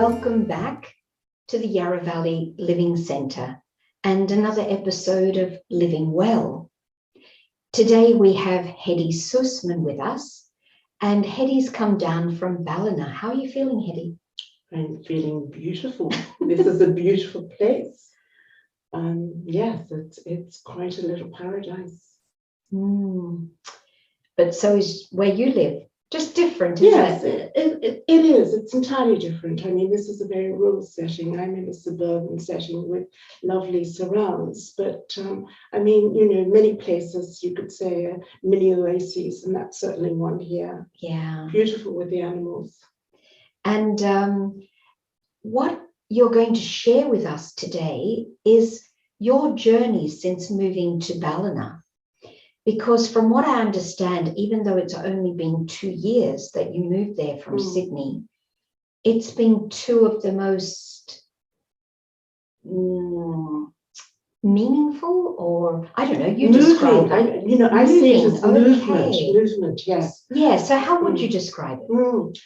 welcome back to the Yarra Valley Living Centre and another episode of Living Well. Today we have Hedy Sussman with us, and Hedy's come down from Ballina. How are you feeling, Hedy? I'm feeling beautiful. This is a beautiful place. Yes, it's quite a little paradise. But so is where you live. Just different, isn't it? Yes, it is. It's entirely different. I mean, this is a very rural setting. I'm in a suburban setting with lovely surrounds. But I mean, many places you could say are mini oases, and that's certainly one here. Yeah. Beautiful with the animals. And what you're going to share with us today is your journey since moving to Ballina. Because from what I understand, even though it's only been 2 years that you moved there from Sydney, it's been two of the most meaningful, or I don't know, you describe it. I see it as movement, yes. Yeah, so how would you describe it?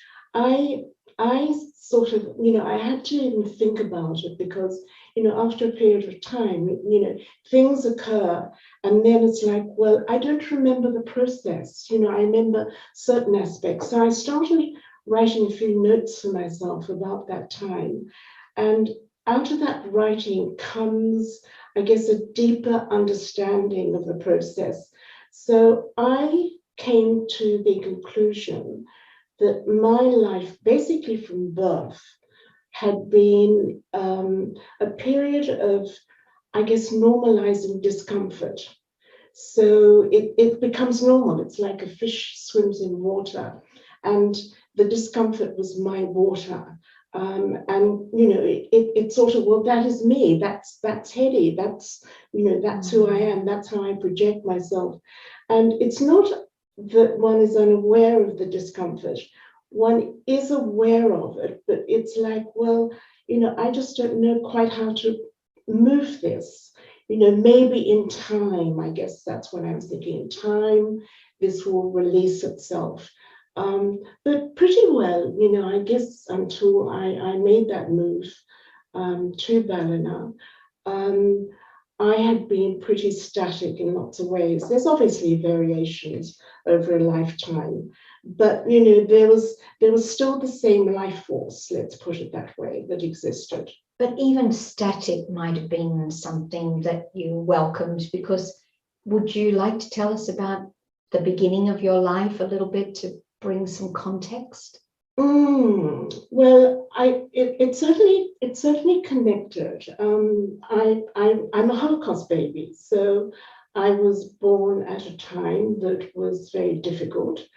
I sort of, I had to even think about it because, after a period of time, things occur and then it's like, well, I don't remember the process. I remember certain aspects. So I started writing a few notes for myself about that time. And out of that writing comes, I guess, a deeper understanding of the process. So I came to the conclusion that my life, basically from birth, had been a period of, I guess, normalizing discomfort. So it becomes normal. It's like a fish swims in water, and the discomfort was my water. And it sort of, well, that is me. That's Hedy. That's who I am. That's how I project myself. And it's not that one is unaware of the discomfort. One is aware of it, but it's like, well, I just don't know quite how to move this. Maybe in time, I guess that's what I was thinking. In time, this will release itself. But pretty well, I guess until I made that move to Ballina, I had been pretty static in lots of ways. There's obviously variations over a lifetime, but there was still the same life force, let's put it that way, that existed. But even static might have been something that you welcomed, because would you like to tell us about the beginning of your life a little bit to bring some context? Well, it's certainly connected. I'm a Holocaust baby, so I was born at a time that was very difficult,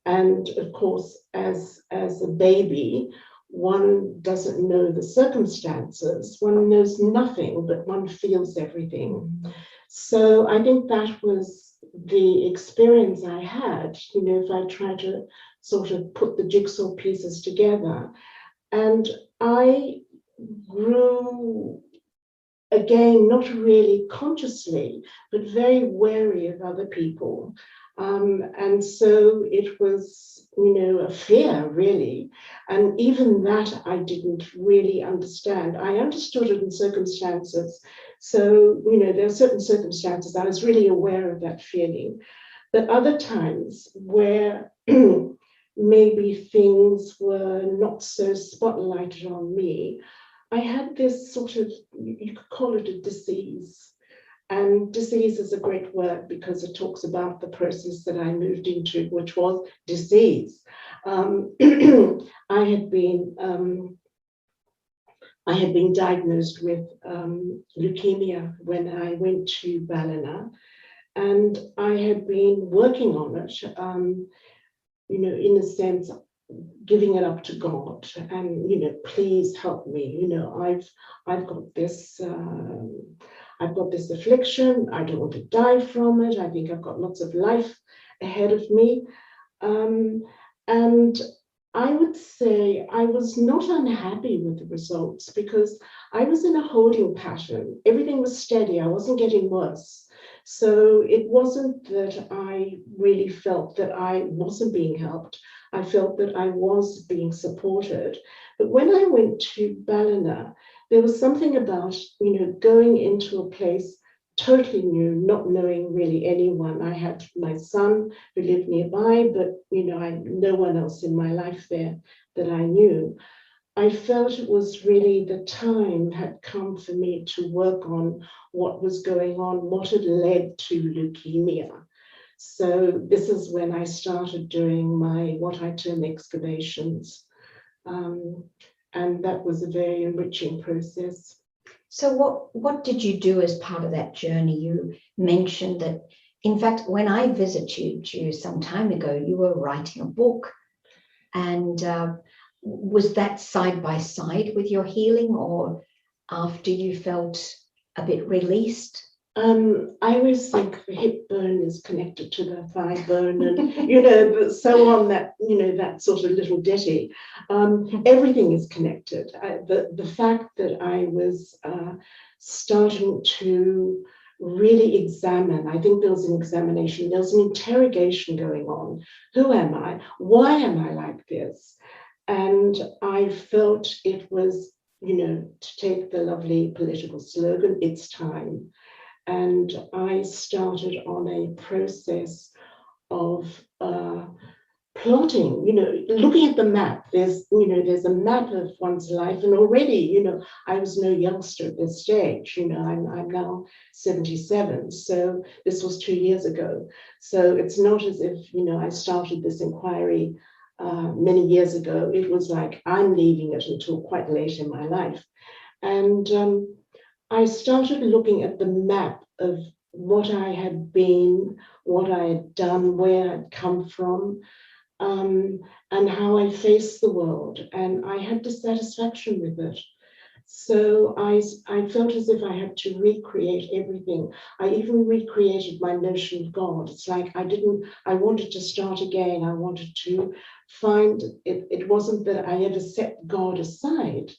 and of course, as a baby, one doesn't know the circumstances. One knows nothing, but one feels everything. So I think that was the experience I had. If I try to sort of put the jigsaw pieces together. And I grew, again, not really consciously, but very wary of other people. And so it was, a fear, really. And even that I didn't really understand. I understood it in circumstances. So, there are certain circumstances I was really aware of that feeling. But other times where maybe things were not so spotlighted on me, I had this sort of, you could call it a disease. And disease is a great word because it talks about the process that I moved into, which was disease. I had been diagnosed with leukemia when I went to Ballina, and I had been working on it. In a sense, giving it up to God, and please help me. I've got this. I've got this affliction. I don't want to die from it. I think I've got lots of life ahead of me. And I would say I was not unhappy with the results because I was in a holding pattern. Everything was steady. I wasn't getting worse. So it wasn't that I really felt that I wasn't being helped. I felt that I was being supported. But when I went to Ballina, there was something about, going into a place totally new, not knowing really anyone. I had my son who lived nearby, but, no one else in my life there that I knew. I felt it was really the time had come for me to work on what was going on, what had led to leukemia. So this is when I started doing my what I term excavations. And that was a very enriching process. So what did you do as part of that journey? You mentioned that, in fact, when I visited you some time ago, you were writing a book. And was that side by side with your healing, or after you felt a bit released? I always think the hip bone is connected to the thigh bone, and so on. That sort of little ditty. Everything is connected. The fact that I was starting to really examine. I think there was an examination. There was an interrogation going on. Who am I? Why am I like this? And I felt it was, to take the lovely political slogan, it's time. And I started on a process of plotting, looking at the map. There's a map of one's life, and already, I was no youngster at this stage. I'm now 77, so this was 2 years ago. So it's not as if I started this inquiry many years ago. It was like I'm leaving it until quite late in my life, and I started looking at the map of what I had been, what I had done, where I'd come from, and how I faced the world. And I had dissatisfaction with it. So I felt as if I had to recreate everything. I even recreated my notion of God. It's like I wanted to start again. I wanted to find, it wasn't that I ever set God aside,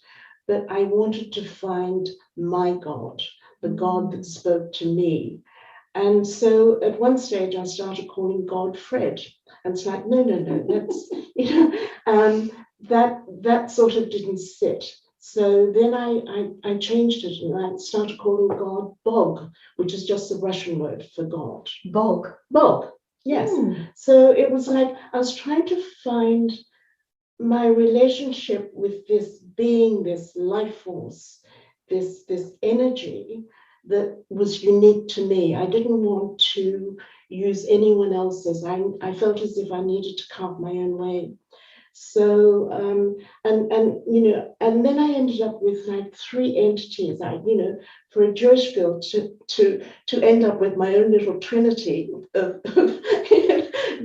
but I wanted to find my God, the God that spoke to me. And so at one stage I started calling God Fred. And it's like, no, that's, that sort of didn't sit. So then I changed it and I started calling God Bog, which is just the Russian word for God. Bog. Bog, yes. So it was like I was trying to find my relationship with this being, this life force, this energy that was unique to me. I didn't want to use anyone else's. I felt as if I needed to carve my own way. So and then I ended up with like 3 entities. For a Jewish girl to end up with my own little trinity of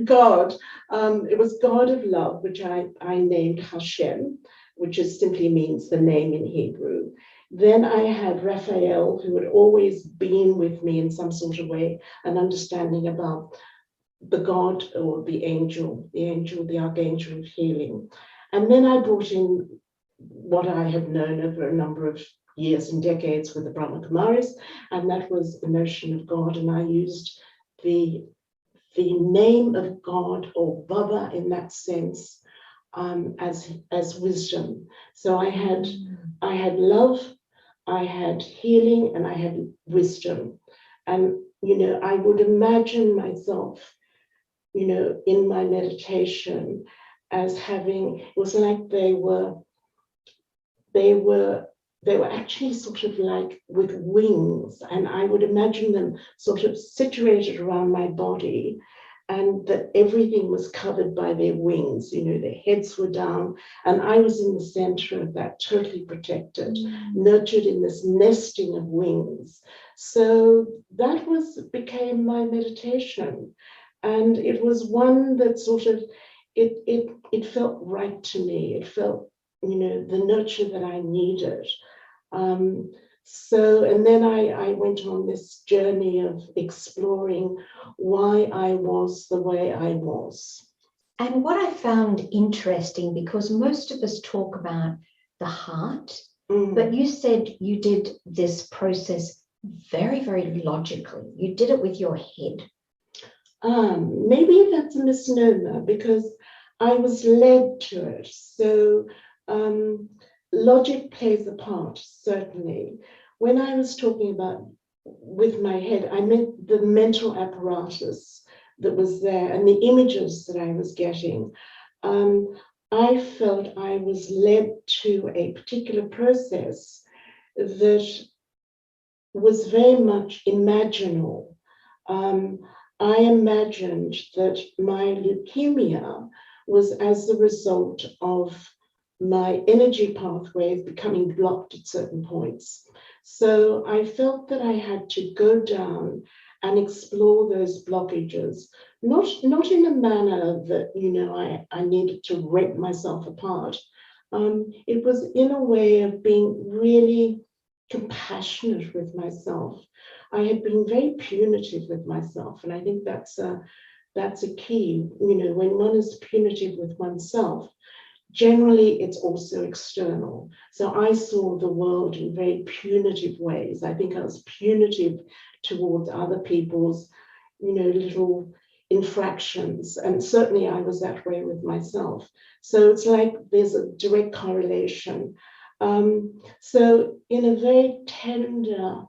God. It was God of love, which I named Hashem, which simply means the name in Hebrew. Then I had Raphael, who had always been with me in some sort of way, an understanding about the God or the archangel of healing. And then I brought in what I had known over a number of years and decades with the Brahma Kumaris, and that was the notion of God. And I used the name of God, or Baba in that sense, as wisdom. So I had love, I had healing, and I had wisdom. And I would imagine myself, in my meditation as having, it was like they were actually sort of like with wings, and I would imagine them sort of situated around my body, and that everything was covered by their wings. Their heads were down, and I was in the center of that, totally protected, nurtured in this nesting of wings. So that became my meditation, and it was one that sort of it felt right to me. It felt, the nurture that I needed. And then I went on this journey of exploring why I was the way I was. And what I found interesting, because most of us talk about the heart, but you said you did this process very, very logically. You did it with your head. Maybe that's a misnomer because I was led to it. So logic plays a part, certainly. When I was talking about with my head, I meant the mental apparatus that was there and the images that I was getting. I felt I was led to a particular process that was very much imaginal. I imagined that my leukemia was as a result of my energy pathways becoming blocked at certain points. So I felt that I had to go down and explore those blockages, not in a manner that, I needed to rip myself apart. It was in a way of being really compassionate with myself. I had been very punitive with myself, and I think that's a key. When one is punitive with oneself, generally it's also external. So I saw the world in very punitive ways. I think I was punitive towards other people's, little infractions, and certainly I was that way with myself. So it's like there's a direct correlation. So in a very tender,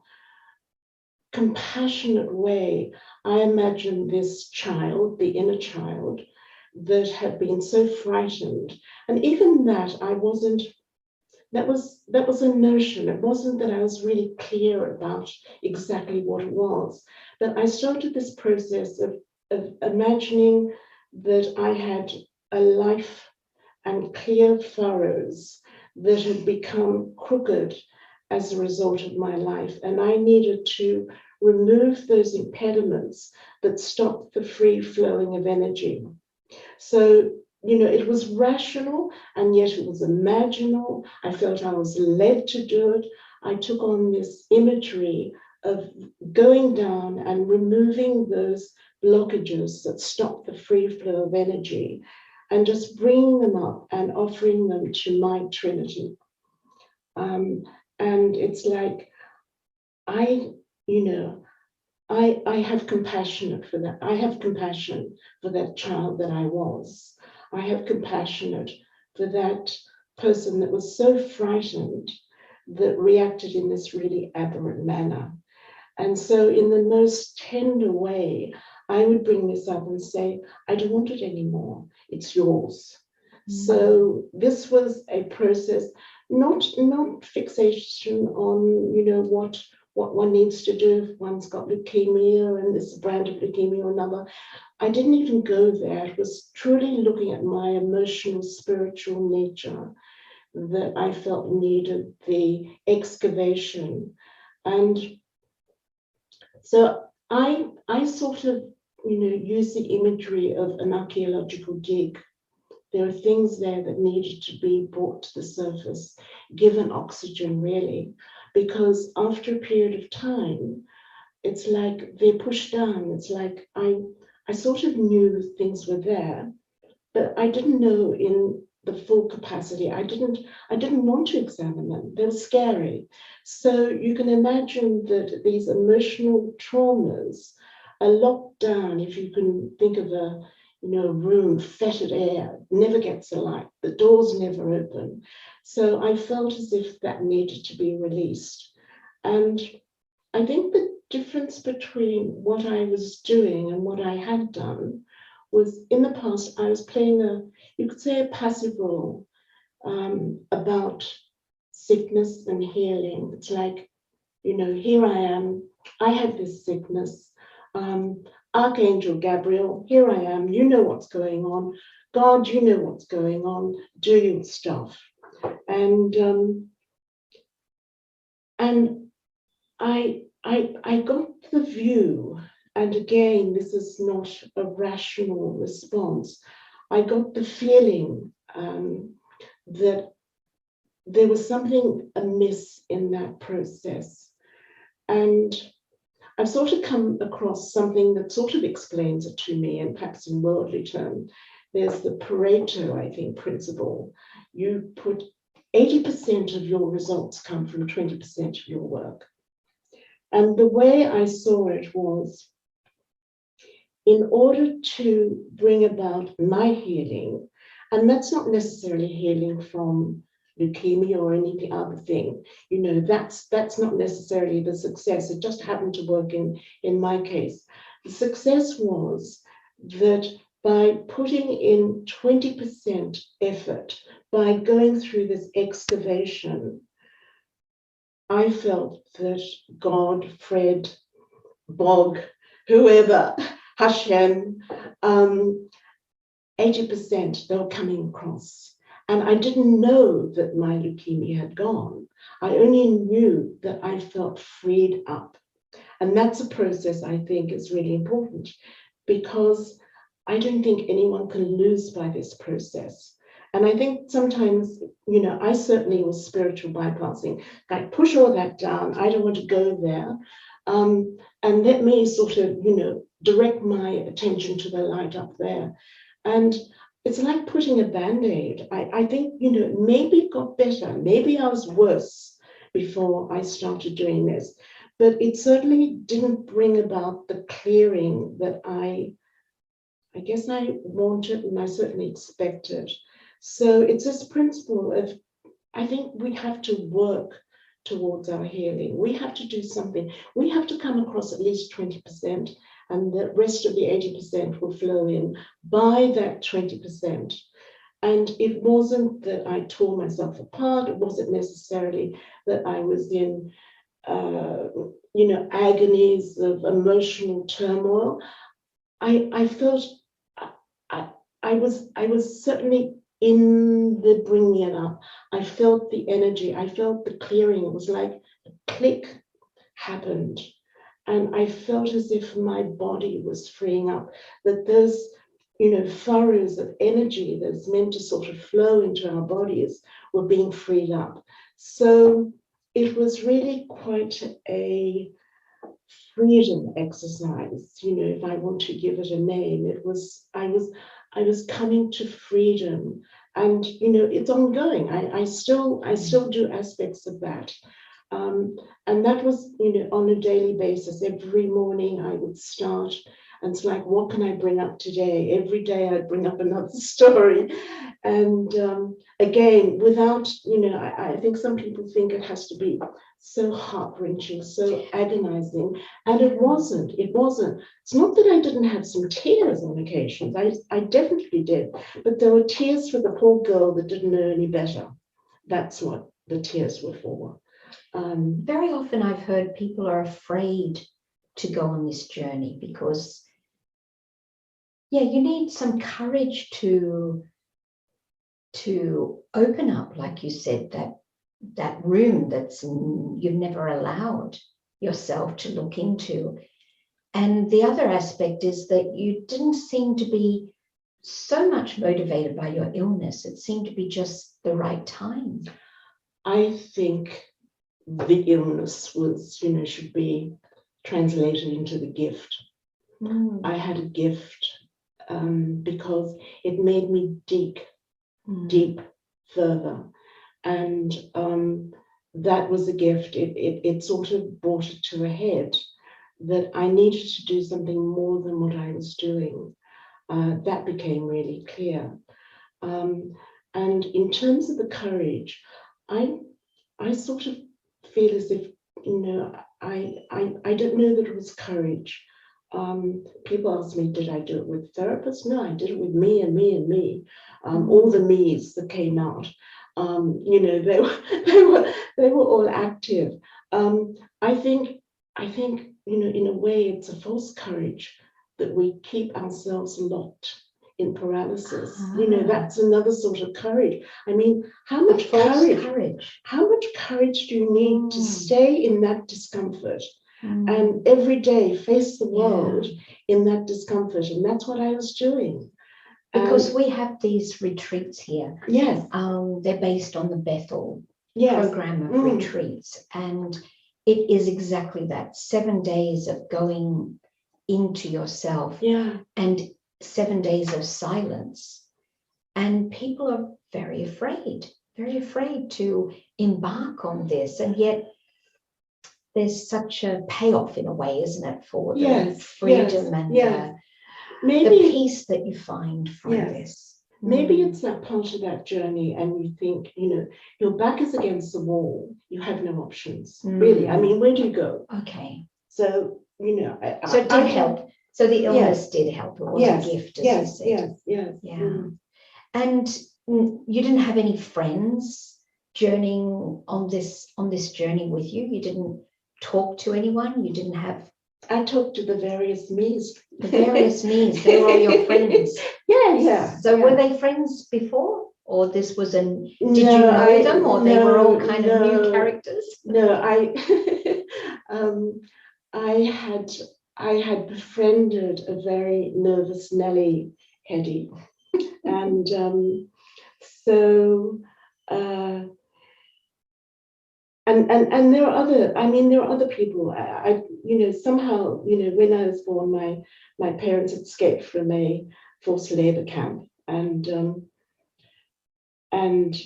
compassionate way, I imagine this child, the inner child, that had been so frightened. And even that, that was a notion. It wasn't that I was really clear about exactly what it was. But I started this process of imagining that I had a life and clear furrows that had become crooked as a result of my life. And I needed to remove those impediments that stopped the free flowing of energy. So, it was rational and yet it was imaginal. I felt I was led to do it. I took on this imagery of going down and removing those blockages that stop the free flow of energy and just bringing them up and offering them to my Trinity. And it's like, I have compassion for that. I have compassion for that child that I was. I have compassion for that person that was so frightened that reacted in this really aberrant manner. And so in the most tender way, I would bring this up and say, I don't want it anymore. It's yours. So this was a process, not fixation on, what one needs to do if one's got leukemia and this brand of leukemia or another. I didn't even go there. It was truly looking at my emotional, spiritual nature that I felt needed the excavation. And so I sort of, use the imagery of an archaeological dig. There are things there that needed to be brought to the surface, given oxygen, really, because after a period of time, it's like they're pushed down. It's like I sort of knew things were there, but I didn't know in the full capacity. I didn't want to examine them. They were scary. So you can imagine that these emotional traumas are locked down. If you can think of a room, fetid air, never gets a light, the doors never open. So I felt as if that needed to be released. And I think the difference between what I was doing and what I had done was, in the past, I was playing you could say, a passive role about sickness and healing. It's like, here I am, I have this sickness. Archangel Gabriel, here I am, you know what's going on. God, you know what's going on, do your stuff. And I got the view, and again, this is not a rational response. I got the feeling that there was something amiss in that process. And I've sort of come across something that sort of explains it to me, and perhaps in worldly terms. There's the Pareto, I think, principle. You put 80% of your results come from 20% of your work. And the way I saw it was, in order to bring about my healing, and that's not necessarily healing from leukemia or any other thing, that's not necessarily the success. It just happened to work in my case. The success was that by putting in 20% effort, by going through this excavation, I felt that God, Fred, Bog, whoever, Hashem, 80% they were coming across. And I didn't know that my leukemia had gone. I only knew that I felt freed up. And that's a process I think is really important, because I don't think anyone can lose by this process. And I think sometimes, I certainly was spiritual bypassing, like push all that down. I don't want to go there. And let me sort of, direct my attention to the light up there. And it's like putting a Band-Aid. I think, maybe it got better. Maybe I was worse before I started doing this. But it certainly didn't bring about the clearing that I guess I wanted, and I certainly expected. So it's this principle of, I think we have to work towards our healing. We have to do something. We have to come across at least 20%, and the rest of the 80% will flow in by that 20%. And it wasn't that I tore myself apart. It wasn't necessarily that I was in, agonies of emotional turmoil. I felt I was certainly in the bringing it up. I felt the energy. I felt the clearing. It was like a click happened. And I felt as if my body was freeing up, that those, furrows of energy that's meant to sort of flow into our bodies were being freed up. So it was really quite a freedom exercise, if I want to give it a name. I was coming to freedom, and it's ongoing. I still do aspects of that. And that was, on a daily basis. Every morning I would start, and it's like, what can I bring up today? Every day I'd bring up another story. And again, without, I think some people think it has to be so heart-wrenching, so agonizing. And it wasn't. It's not that I didn't have some tears on occasions. I definitely did. But there were tears for the poor girl that didn't know any better. That's what the tears were for. Very often I've heard people are afraid to go on this journey because, you need some courage to open up, like you said, that room you've never allowed yourself to look into. And the other aspect is that you didn't seem to be so much motivated by your illness. It seemed to be just the right time. I think the illness was, should be translated into the gift. I had a gift because it made me dig deep further. And that was a gift. It sort of brought it to a head that I needed to do something more than what I was doing. That became really clear. And in terms of the courage, I sort of feel as if, I don't know that it was courage. People ask me, did I do it with therapists? No, I did it with me and me and me. All the me's that came out. They were all active. I think, in a way, it's a false courage that we keep ourselves locked in paralysis. That's another sort of courage. I mean, how much courage? How much courage do you need to stay in that discomfort and every day face the world in that discomfort? And that's what I was doing. Because we have these retreats here. Yes. They're based on the Bethel program of retreats. And it is exactly that, 7 days of going into yourself and 7 days of silence. And people are very afraid to embark on this. And yet there's such a payoff in a way, isn't it, for the Yes, freedom yes, and yes. the Maybe peace that you find from Yes. this. maybe it's that part of that journey, and you think, your back is against the wall. You have no options, really. I mean, where do you go? Okay. So, So it did help. So the illness did help. It was yes, a gift, as yes, you said. yes, yes. Yeah. And you didn't have any friends journeying on this journey with you? You didn't talk to anyone? You didn't have... I talked to the various me's. The various me's, they were all your friends. Yeah. So yeah. were they friends before? Or this was did No, you know them, or they were all no, kind of new characters? No, I had befriended a very nervous Nelly, Hedy, and so and there are other people. I somehow, when I was born, my parents escaped from a forced labor camp, and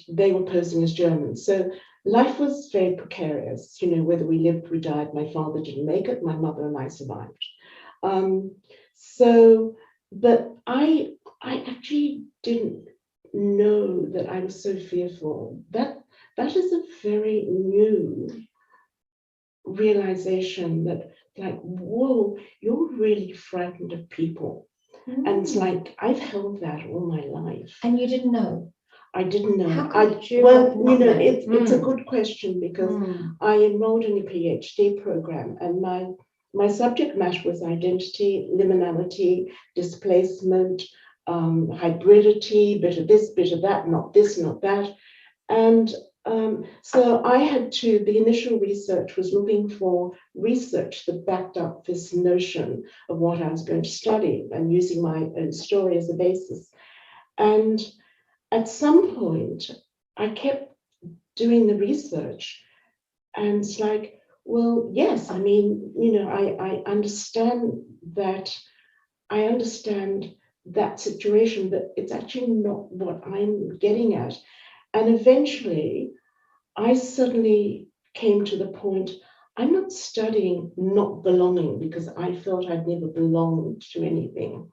they were posing as Germans. So life was very precarious. Whether we lived, we died. My father didn't make it. My mother and I survived. But I actually didn't know that I was so fearful. That is a very new realization, that like, whoa, you're really frightened of people. And it's like, I've held that all my life. And you didn't know? I didn't know. How could you It's a good question, because I enrolled in a PhD program, and my subject matter was identity, liminality, displacement, hybridity, bit of this, bit of that, not this, not that. And so the initial research was looking for research that backed up this notion of what I was going to study, and using my own story as a basis. And at some point, I kept doing the research, and it's like, well, yes, I mean, I understand that. I understand that situation, but it's actually not what I'm getting at. And eventually, I suddenly came to the point, I'm not studying not belonging, because I felt I'd never belonged to anything.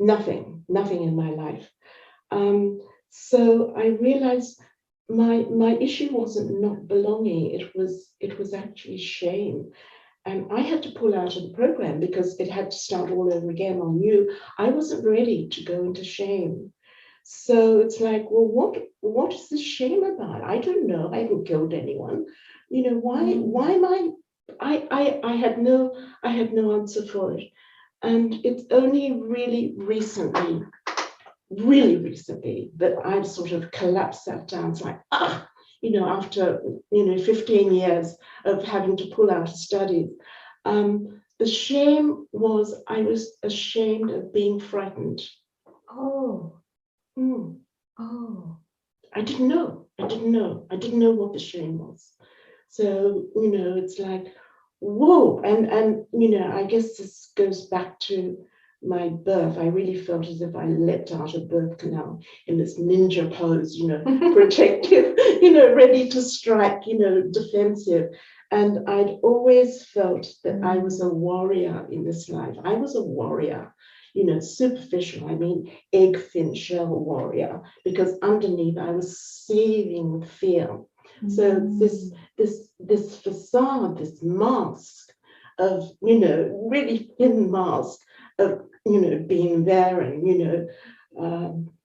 Nothing in my life. So I realized my issue wasn't not belonging, it was actually shame. And I had to pull out of the program, because it had to start all over again on new. I wasn't ready to go into shame. So it's like, well, what is this shame about? I don't know. I haven't killed anyone. Why am I had no answer for it. And it's only really recently that I've sort of collapsed that down. It's like, after 15 years of having to pull out of studies, the shame was, I was ashamed of being frightened. Oh. Oh. I didn't know what the shame was. So it's like, whoa. And I guess this goes back to my birth. I really felt as if I leapt out of birth canal in this ninja pose, protective, ready to strike, defensive. And I'd always felt that I was a warrior in this life. I was a warrior, superficial, I mean, egg fin shell warrior, because underneath I was seething with fear. So this facade, this mask of, really thin mask of, being there and,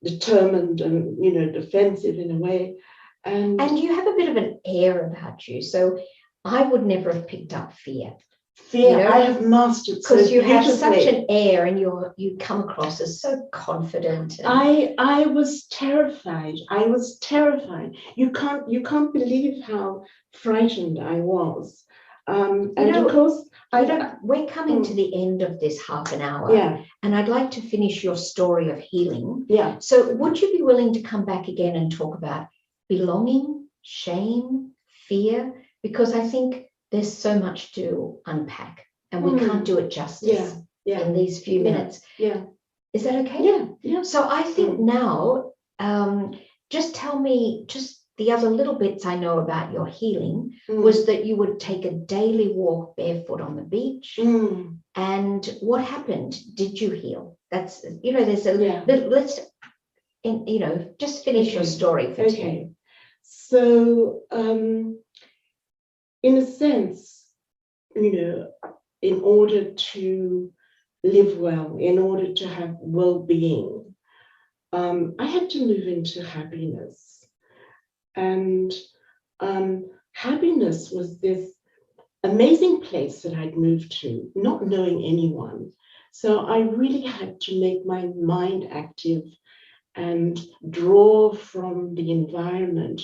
determined and, defensive in a way. And you have a bit of an air about you. So I would never have picked up fear. Fear, I have mastered because you have such an air, and you come across as so confident. I was terrified. You can't believe how frightened I was. And of course, we're coming to the end of this half an hour. Yeah. And I'd like to finish your story of healing. Yeah. So would you be willing to come back again and talk about belonging, shame, fear? Because I think there's so much to unpack, and we can't do it justice in these few minutes. Yeah. Is that okay? Yeah. So I think now, just tell me, just the other little bits I know about your healing Mm. was that you would take a daily walk barefoot on the beach. Mm. And what happened? Did you heal? That's, there's a Yeah. little, let's, just finish your Okay. story for today. Okay. So, in a sense, in order to live well, in order to have well-being, I had to move into happiness. And happiness was this amazing place that I'd moved to, not knowing anyone. So I really had to make my mind active and draw from the environment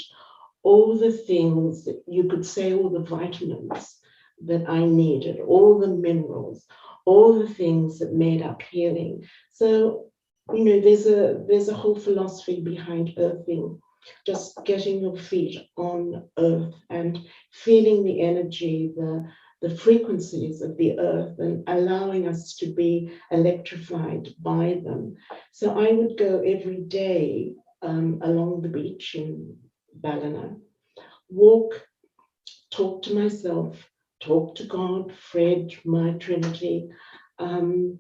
all the things that you could say, all the vitamins that I needed, all the minerals, all the things that made up healing. So, there's a whole philosophy behind earthing, just getting your feet on earth and feeling the energy, the frequencies of the earth, and allowing us to be electrified by them. So I would go every day along the beach in Ballina, walk, talk to myself, talk to God, Fred, my Trinity, and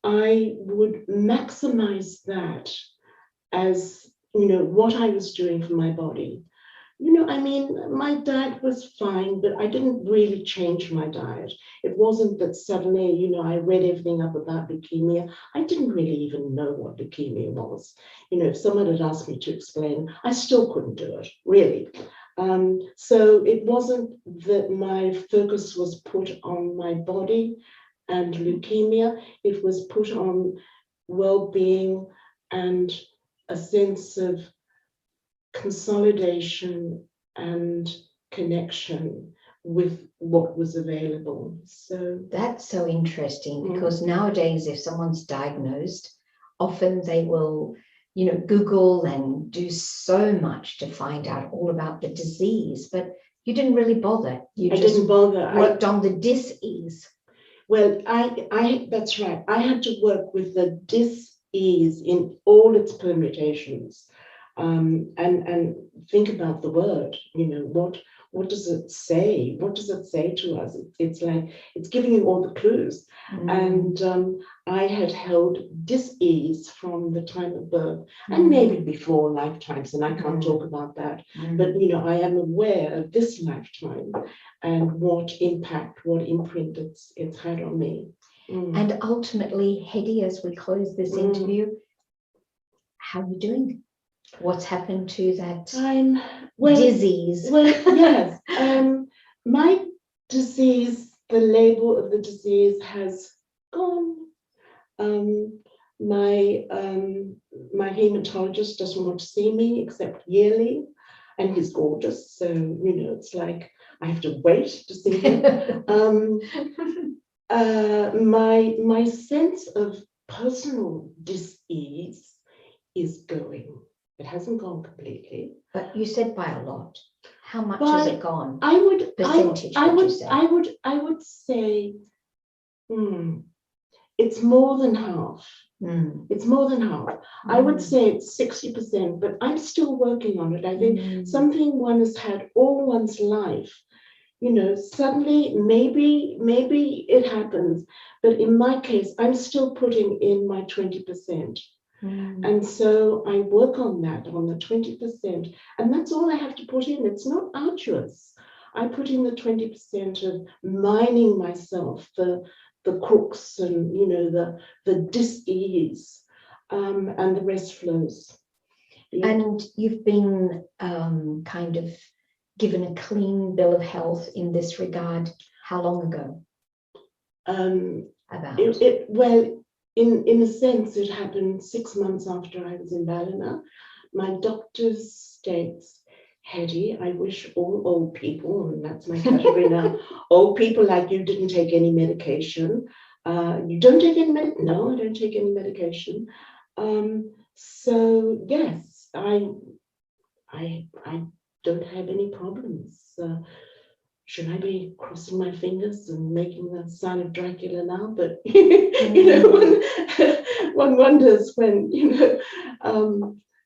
I would maximize that as, what I was doing for my body. My diet was fine, but I didn't really change my diet. It wasn't that suddenly, I read everything up about leukemia. I didn't really even know what leukemia was. If someone had asked me to explain, I still couldn't do it, really. So it wasn't that my focus was put on my body and leukemia. It was put on well-being and a sense of consolidation and connection with what was available. So that's so interesting, because nowadays, if someone's diagnosed, often they will, Google and do so much to find out all about the disease, but you didn't really bother. I didn't bother. Worked on the dis-ease. Well, I that's right. I had to work with the dis-ease in all its permutations. And think about the word, what does it say? What does it say to us? It's like, it's giving you all the clues. And I had held dis-ease from the time of birth, and maybe before lifetimes, and I can't talk about that. But, I am aware of this lifetime and what impact, what imprint it's had on me. And ultimately, Hedy, as we close this interview, how are you doing? What's happened to that disease? Well, yes. My disease, the label of the disease has gone. My hematologist doesn't want to see me except yearly, and he's gorgeous. So, it's like I have to wait to see him. My sense of personal dis-ease is going. It hasn't gone completely. But you said by a lot. How much has it gone? Percentage, I would say it's more than half. It's more than half. I would say it's 60%, but I'm still working on it. I think something one has had all one's life, suddenly maybe it happens. But in my case, I'm still putting in my 20%. And so I work on that, on the 20%, and that's all I have to put in. It's not arduous. I put in the 20% of mining myself, the crooks and, the dis-ease, and the rest flows. Yeah. And you've been kind of given a clean bill of health in this regard. How long ago? Well, in a sense, it happened 6 months after I was in Ballina. My doctor states, Hedy, I wish all old people, and that's my category now, old people like you didn't take any medication. You don't take any medication? No, I don't take any medication. So yes, I don't have any problems. Should I be crossing my fingers and making the sign of Dracula now? But one wonders when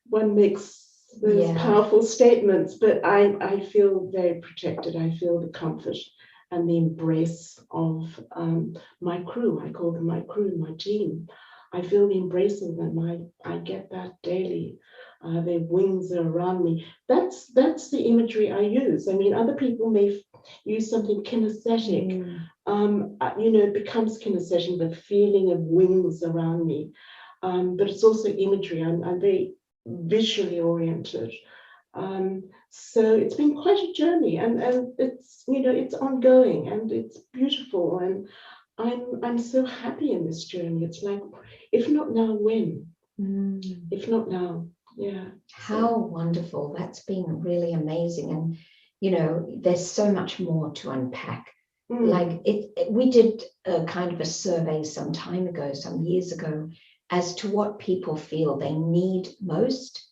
one makes those Yeah. powerful statements, but I feel very protected. I feel the comfort and the embrace of my crew. I call them my crew, my team. I feel the embrace of them. I get that daily. Their wings are around me. That's the imagery I use. I mean, other people may use something kinesthetic. It becomes kinesthetic, the feeling of wings around me. But it's also imagery. I'm very visually oriented. So it's been quite a journey, and it's it's ongoing and it's beautiful, and I'm so happy in this journey. It's like, if not now, when? If not now, yeah. How wonderful. That's been really amazing. And, there's so much more to unpack. Like we did a kind of a survey some time ago, some years ago, as to what people feel they need most.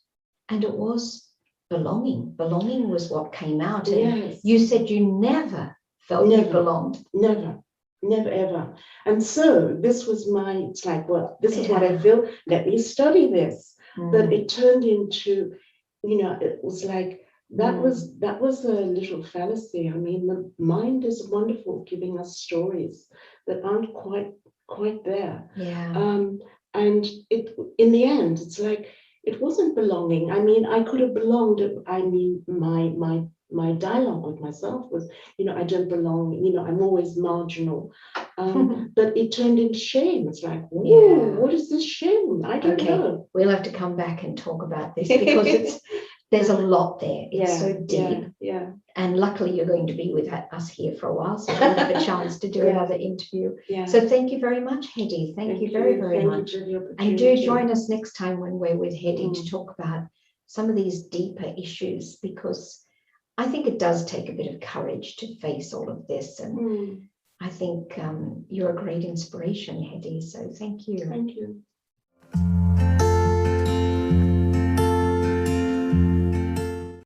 And it was belonging. Belonging was what came out. And Yes. you said you never felt you belonged. Never ever. And so this was it's like, well, this is what I feel. Let me study this. But it turned into, it was like, that was a little fallacy. I mean, the mind is wonderful, giving us stories that aren't quite there. Yeah. And in the end, it's like, it wasn't belonging. I mean, I could have belonged. I mean, my dialogue with myself was, I don't belong. I'm always marginal. But it turned into shame. It's like, what is this shame? I don't know. We'll have to come back and talk about this, because there's a lot there. It's so deep. Yeah. And luckily you're going to be with us here for a while, so we'll have a chance to do another interview. Yeah. So thank you very much, Hedy. Thank you very, very much. And do join us next time when we're with Hedy to talk about some of these deeper issues, because I think it does take a bit of courage to face all of this. And I think you're a great inspiration, Hedy. So thank you. Thank you.